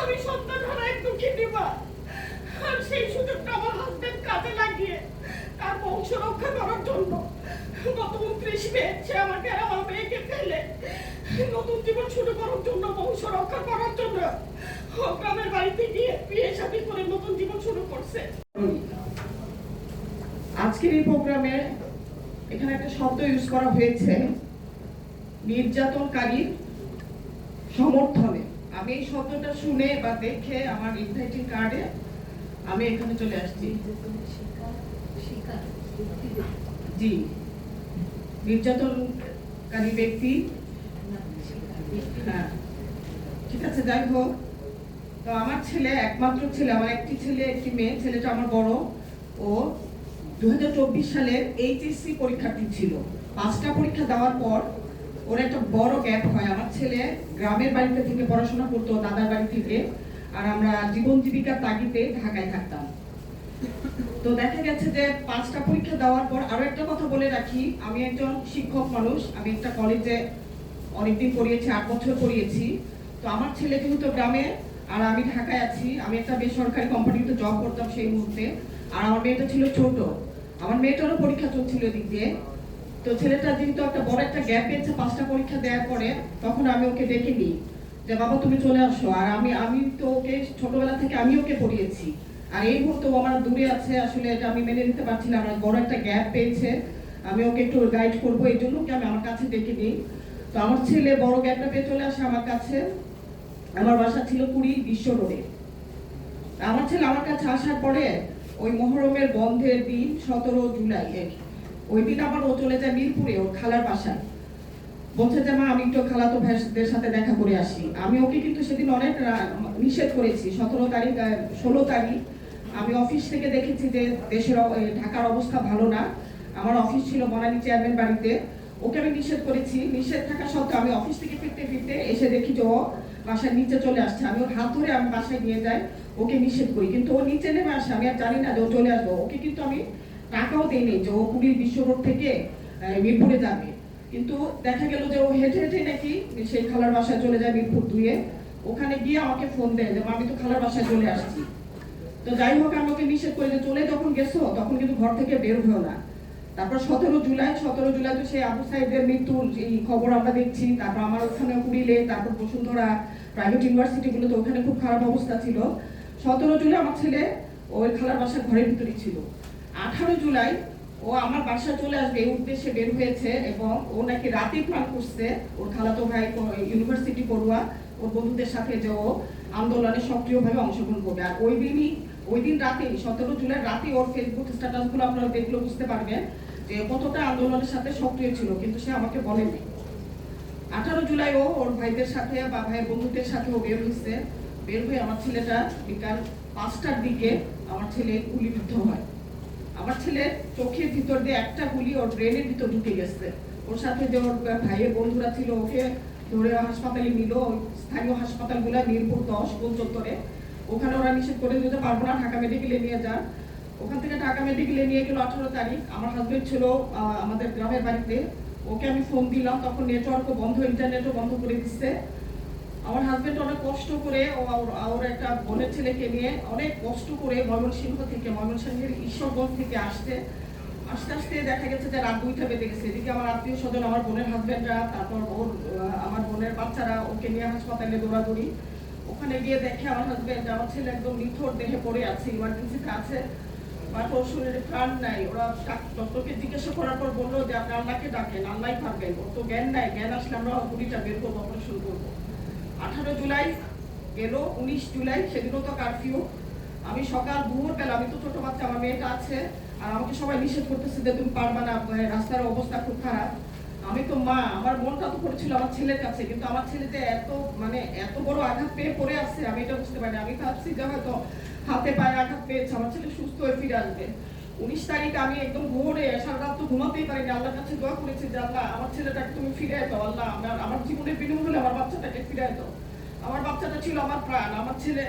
আমি সন্তান হারা এক দুঃখিনী মা। আর সেই সুযোগটা আমার হাজবেন্ড কাজে লাগিয়ে তার বংশ রক্ষা করার জন্য গত 29 মে সে আমাকে আর আমার মেয়েকে ফেলে নতুন জীবন শুরু করার জন্য, বংশ রক্ষা করার জন্য গ্রামের বাড়িতে গিয়ে বিয়ে শাদী করে নতুন জীবন শুরু করছে। আজকের এই প্রোগ্রামে এখানে একটা শব্দ ইউজ করা হয়েছে, নির্যাতনকারীর সমর্থনে। আমি এই শব্দটা শুনে বা দেখে আমার ইনভাইটিং কার্ডে আমি এখানে চলে আসছি। জি, নির্যাতনকারী ব্যক্তি। হ্যাঁ, ঠিক আছে, যাই হোক। তো আমার ছেলে, একমাত্র ছেলে, আমার একটি ছেলে একটি মেয়ে। ছেলেটা আমার বড়। ও 2024 সালের এইচএসসি পরীক্ষার্থী ছিল। 5টা পরীক্ষা দেওয়ার পর ওর একটা বড় গ্যাপ হয়। আমার ছেলে গ্রামের বাড়িতে থেকে পড়াশোনা করতো, দাদার বাড়ি থেকে, আর আমরা জীবন জীবিকার তাগিদে ঢাকায় থাকতাম। তো দেখা গেছে যে 5টা পরীক্ষা দেওয়ার পর, আরো একটা কথা বলে রাখি, আমি একজন শিক্ষক মানুষ। আমি একটা কলেজে অনেকদিন পড়িয়েছি, 8 বছর পড়িয়েছি। তো আমার ছেলে যেহেতু গ্রামে আর আমি ঢাকায় আছি, আমি একটা বেসরকারি কোম্পানিতে জব করতাম সেই মুহূর্তে। আর আমার মেয়েটা ছিল ছোট, আমার মেয়েটারও পরীক্ষা চলছিল এদিক দিয়ে। তো ছেলেটা যেহেতু একটা বড় একটা গ্যাপ পেয়েছে 5টা পরীক্ষা দেওয়ার পরে, তখন আমি ওকে ডেকে নিই যে বাবা তুমি চলে আসো। আর আমি তো ওকে ছোটবেলা থেকে আমি ওকে পড়িয়েছি। আর এই মুহূর্তে ও আমার দূরে আছে, আসলে এটা আমি মেনে নিতে পারছি না। আমার বড় একটা গ্যাপ পেয়েছে, আমি ওকে একটু গাইড করবো, এই জন্য কি আমি আমার কাছে ডেকে নিই। তো আমার ছেলে বড় গ্যাপটা পেয়ে চলে আসে আমার কাছে। আমার বাসা ছিল 20 বিশ্ব রোডে। আমার ছেলে আমার কাছে আসার পরে ওই মহরমের বন্ধের দিন 17 জুলাই ওই দিন আবার ও চলে যায় মিরপুরে ওর খালার বাসায়। বলছে যে মা আমি একটু খালাতো ভাইদের সাথে দেখা করে আসি। আমি ওকে কিন্তু সেদিন অনেক নিষেধ করেছি। 16 তারিখ 16 তারিখ আমি অফিস থেকে দেখেছি যে দেশের ঢাকার অবস্থা ভালো না। আমার অফিস ছিল বনানী চেয়ারম্যান বাড়িতে। ওকে আমি নিষেধ করেছি। নিষেধ থাকা সত্ত্বেও আমি অফিস থেকে ফিরতে ফিরতে এসে দেখি যে ও বাসার নিচে চলে আসছে। আমি ওর হাত ধরে আমি বাসায় নিয়ে যাই, ওকে নিষেধ করি, কিন্তু ও নিচে নেমে আসে। আমি আর জানি না যে ও চলে আসবো। ওকে কিন্তু আমি টাকাও দেইনি যে ও 20 বিশ্ব রোড থেকে মিরপুরে যাবে। কিন্তু দেখা গেল যে ও হেঁটে হেঁটে নাকি সেই খালার বাসায় চলে যায় মিরপুর 2-এ। ওখানে গিয়ে আমাকে ফোন দেয় যে আমি তো খালার বাসায় চলে আসছি। তো যাই হোক, আমি ওকে নিষেধ করি যে চলে যখন গেছো তখন কিন্তু ঘর থেকে বের হয়েও না। তারপর 17 জুলাই তো সেই আবু সাইদের মৃত্যুর এই খবর আমরা দেখছি। তারপর আমার ওখানে কুড়িলে, তারপর বসুন্ধরা প্রাইভেট ইউনিভার্সিটিগুলো, তো ওখানে খুব খারাপ অবস্থা ছিল। 17 জুলাই আমার ছেলে ওই খালার বাসার ঘরের ভিতরেই ছিল। 18 জুলাই ও আমার বাসায় চলে আসবে এই উদ্দেশ্যে বের হয়েছে, এবং ও নাকি রাতে প্ল্যান করছে ওর খালাতো ভাই ইউনিভার্সিটি পড়ুয়া ওর বন্ধুদের সাথে যে ও আন্দোলনে সক্রিয়ভাবে অংশগ্রহণ করবে। আর ওই দিন রাতেই 17 জুলাই রাতে ওর ফেসবুক স্ট্যাটাসগুলো আপনারা দেখলে বুঝতে পারবেন যে কতটা আন্দোলনের সাথে সক্রিয় ছিল, কিন্তু সে আমাকে বলেনি। 18 জুলাই ও ওর ভাইদের সাথে বা ভাইয়ের বন্ধুদের সাথে ও বের হয়েছে। বের হয়ে আমার ছেলেটা বিকাল 5টার দিকে আমার ছেলে গুলিবিদ্ধ হয়। আমার ছেলের চোখের ভিতর দিয়ে একটা গুলি ওর ব্রেনের ভিতর ঢুকে গেছে। ওর সাথে যে ওর ভাইয়ের বন্ধুরা ছিল ওকে ধরে হাসপাতালে নিল। স্থানীয় হাসপাতালগুলো মিরপুর 10 গোল চত্বরে, ওখানে ওরা নিষেধ করে দিতে পারবো না, ঢাকা মেডিকেলে নিয়ে যান। ওখান থেকে ঢাকা মেডিকেলে নিয়ে গেল 18 তারিখ। আমার হাজবেন্ড ছিল আমাদের গ্রামের বাড়িতে। ওকে আমি ফোন দিলাম, তখন নেটওয়ার্কও বন্ধ, ইন্টারনেটও বন্ধ করে দিচ্ছে। আমার হাজবেন্ড অনেক কষ্ট করে ওর একটা বোনের ছেলেকে নিয়ে অনেক কষ্ট করে ময়মনসিংহের ঈশ্বরগঞ্জ থেকে আস্তে আস্তে দেখা গেছে যে রাত 2টা বেজে গেছে। এদিকে আমার আত্মীয় স্বজন, আমার বোনের হাজবেন্ডরা, তারপর আমার বোনের বাচ্চারা ওকে নিয়ে হাসপাতালে দৌড়াদৌড়ি। ওখানে গিয়ে দেখে আমার হাজবেন্ড, আমার ছেলে একদম নিথর দেহে পড়ে আছে, ইমার্জেন্সিতে আছে, বাট ওর শরীরে প্রাণ নাই। ওরা ডক্টরকে জিজ্ঞাসা করার পর বললো যে আপনি আল্লাহকে ডাকেন, আল্লাহ পারবেন, ওর তো জ্ঞান নাই, জ্ঞান আসলে আমরা গুলিটা বের করবো, অপারেশন করবো। 18 জুলাই গেল, 19 জুলাই সেদিনও তো কারফিউ। আমি সকাল ভোরবেলা, আমি তো ছোট বাচ্চা, আমার মেয়েটা আছে, আর আমাকে সবাই নিষেধ করতেছে যে তুমি পারবা না, রাস্তার অবস্থা খুব খারাপ। আমি তো মা, আমার মনটা তো পড়েছিল আমার ছেলের কাছে, কিন্তু আমার ছেলে যে এত বড় আঘাত পেয়ে পড়ে আসছে আমি এটা বুঝতে পারিনি। আমি ভাবছি যে হয়তো হাতে পায়ে আঘাত পেয়েছে, আমার ছেলে সুস্থ হয়ে ফিরে আসবে। 19 তারিখ আমি একদম ভোরে, সারা রাত তো ঘুমাতেই পারিনি, আল্লাহর কাছে দোয়া করেছি যে আল্লাহ আমার ছেলেটাকে তুমি ফিরে দাও, আল্লাহ আমার জীবনের বিনিময়ে আমার বাচ্চাটাকে ফিরে দাও। আমার বাচ্চাটা ছিল আমার প্রাণ। আমার ছেলে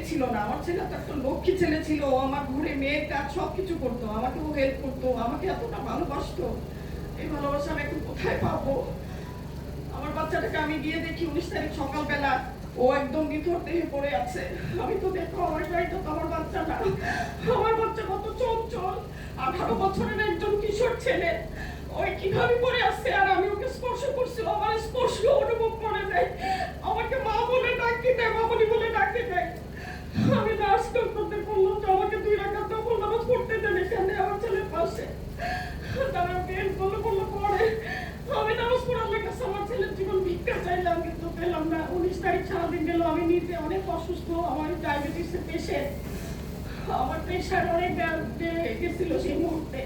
ছিল না, আমার ছেলে তো একটা লক্ষ্মী ছেলে ছিল। ও আমার ঘরে মেয়ের কাজ সবকিছু করতো, আমাকে ও হেল্প করতো, আমাকে এতটা ভালোবাসতো। এই ভালোবাসা আমি এখন কোথায় পাবো? আমার বাচ্চাটাকে আমি গিয়ে দেখি 19 তারিখ সকালবেলা ও একদম নিথর দেহে পড়ে আছে। আমি তো দেখো আমার বাড়িটা তো আমার বাচ্চা না, আমার বাচ্চা কত চঞ্চল, 18 বছরের একজন কিশোর ছেলে, ওই কিভাবে পড়ে আছে, আর আমি ওকে স্পর্শ করছি, আমার স্পর্শ অনুভব করে দেয়, আমাকে মা বলে ডাকি দেয়, মামনি বলে ডাকি দেয়। আমি নার্স ডক্টরদের বললাম যে আমাকে 2 রাকাত নফল নামাজ পড়তে দেন এখানে আমার ছেলের পাশে। তারা বের বলে পড়ে। আমি নামাজ পড়ার লেগে আমার ছেলের জীবন ভিক্ষা চাইলাম, কিন্তু পেলাম না। 19 তারিখ সারাদিন গেল, আমি নিজে অনেক অসুস্থ, আমার ডায়াবেটিসের পেশেন্ট, আমার প্রেশার অনেক গেছিল সেই মুহূর্তে।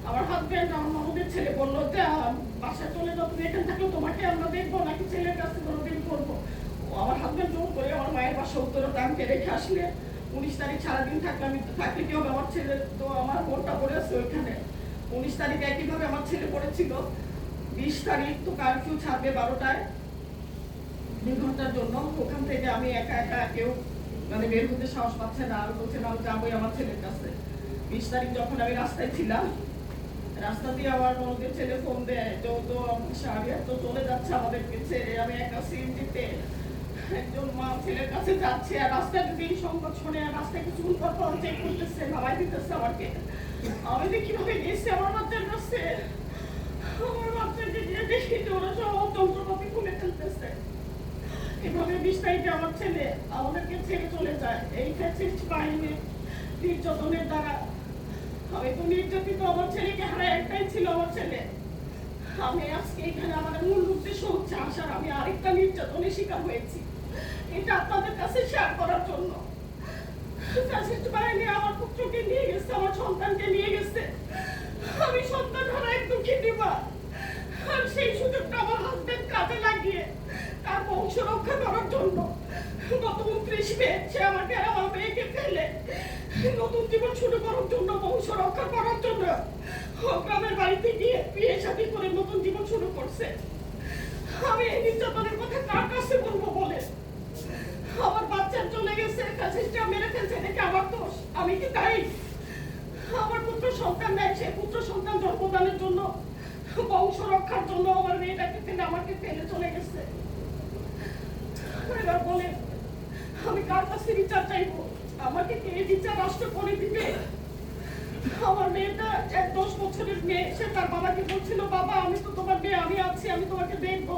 আমার হাজবেন্ড, আমার মামুদের ছেলে বললো যে বাসায় চলে যাও, তুমি এখানে থাকলে তোমাকে আমরা দেখবো নাকি ছেলের কাছে কোনোদিন করবো। আমার হাজবেন্ড জোর করে আমার মায়ের বাসা উত্তরে দামকে রেখে আসলে 19 তারিখ সারাদিন থাকলে, আমি তো থাকলে কি হবে, আমার ছেলে তো আমার মনটা পড়ে আছে ওইখানে। 19 তারিখ একইভাবে আমার ছেলে পড়েছিল। 20 তারিখ তো কারফিউ ছাড়বে 12টায়, 2 ঘন্টার জন্য। ওখান থেকে আমি একা একা, কেউ মানে বের হতে সাহস পাচ্ছে না, আর বলছে না যাবোই আমার ছেলের কাছে। 20 তারিখ যখন আমি রাস্তায় ছিলাম, রাস্তা দিয়ে আমার ননদের ছেলে ফোন দেয় যে ও তো শাহরিয়ার তো চলে যাচ্ছে আমাদেরকে ছেড়ে, আমি একা সিএনজিতে একজন মা ছেলের কাছে যাচ্ছে, আর রাস্তায় যদি এই সংবাদ শুনে, আর রাস্তায় কিছু কথা চেক করতেছে, ভাবাই দিতেছে আমাকে। আমি যে কিভাবে গেছি আমার বাচ্চার কাছে, আমার বাচ্চাকে গিয়ে দেখি যে ওরা সব যন্ত্রপাতি খুলে ফেলতেছে। এভাবে 20 তারিখে আমার ছেলে আমাদেরকে ছেড়ে চলে যায় এই ফ্যাসিস্ট বাহিনীর নির্যাতনের দ্বারা। আমি তো নির্যাতিত, আমার ছেলেকে হারায় একটাই ছিল আমার ছেলে। আমি আজকে এখানে আমাদের মূল উদ্দেশ্য হচ্ছে আসার, আমি আরেকটা নির্যাতনের শিকার হয়েছি, এটা আপনাদের কাছে শেয়ার করার জন্য। ফ্যাসিস্ট বাহিনী আমার পুত্রকে নিয়ে গেছে, আমার সন্তানকে নিয়ে গেছে। আমি সন্তান হারা এক দুঃখিনী মা, আর সেই সুযোগটা আমার হাজবেন্ড কাজে লাগিয়ে তার বংশ রক্ষা করার জন্য গত 29 মে সে আমাকে আর আমার মেয়েকে ফেলে নতুন জীবন শুরু করার জন্য, বংশ রক্ষা করার জন্য গ্রামের বাড়িতে গিয়ে বিয়ে শাদী করে নতুন জীবন শুরু করছে। আমি এই নির্যাতনের কথা কার কাছে বলবো বলে? আমার বাচ্চা চলে গেছে, ফ্যাসিস্টরা মেরে ফেলছে, দেখে আমার দোষ, আমি কি দায়ী? আমার পুত্র সন্তান নেই, সে পুত্র সন্তান জন্মদানের জন্য, বংশ রক্ষার জন্য আমার মেয়েটাকে ফেলে আমাকে ফেলে চলে গেছে। এবার বলে আমি কার কাছে বিচার চাইবো? আমাকে কে বিচার রাষ্ট্র করে দিবে? আমার মেয়েটা 10 বছরের মেয়ে, সে তার বাবাকে বলছিল বাবা আমি তো তোমার মেয়ে, আমি আছি, আমি তোমাকে দেখবো।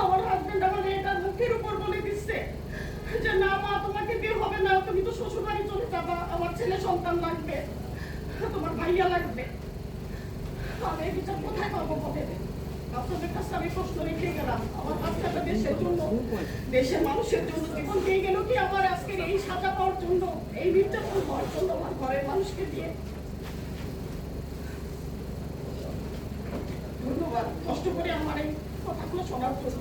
আমার হাজবেন্ড আমার মেয়েটার মুখের উপর বলে দিচ্ছে যে না মা তোমাকে বিয়ে হবে না, তুমি তো শ্বশুর বাড়ি চলে যাবা, আমার ছেলে সন্তান লাগবে, তোমার ভাইয়া লাগবে। আমি এই বিচার কোথায় পাবো বলে? আপনাদের কাছে আমি প্রশ্ন রেখে গেলাম, আমার বাচ্চাটা দেশের জন্য, দেশের মানুষের জন্য জীবন দিয়ে গেল কি আমার আজকের এই সাজা পাওয়ার জন্য, এই নির্যাতন হওয়ার জন্য আমার ঘরের মানুষকে দিয়ে? ধন্যবাদ কষ্ট করে আমার এই কথাগুলো শোনার জন্য।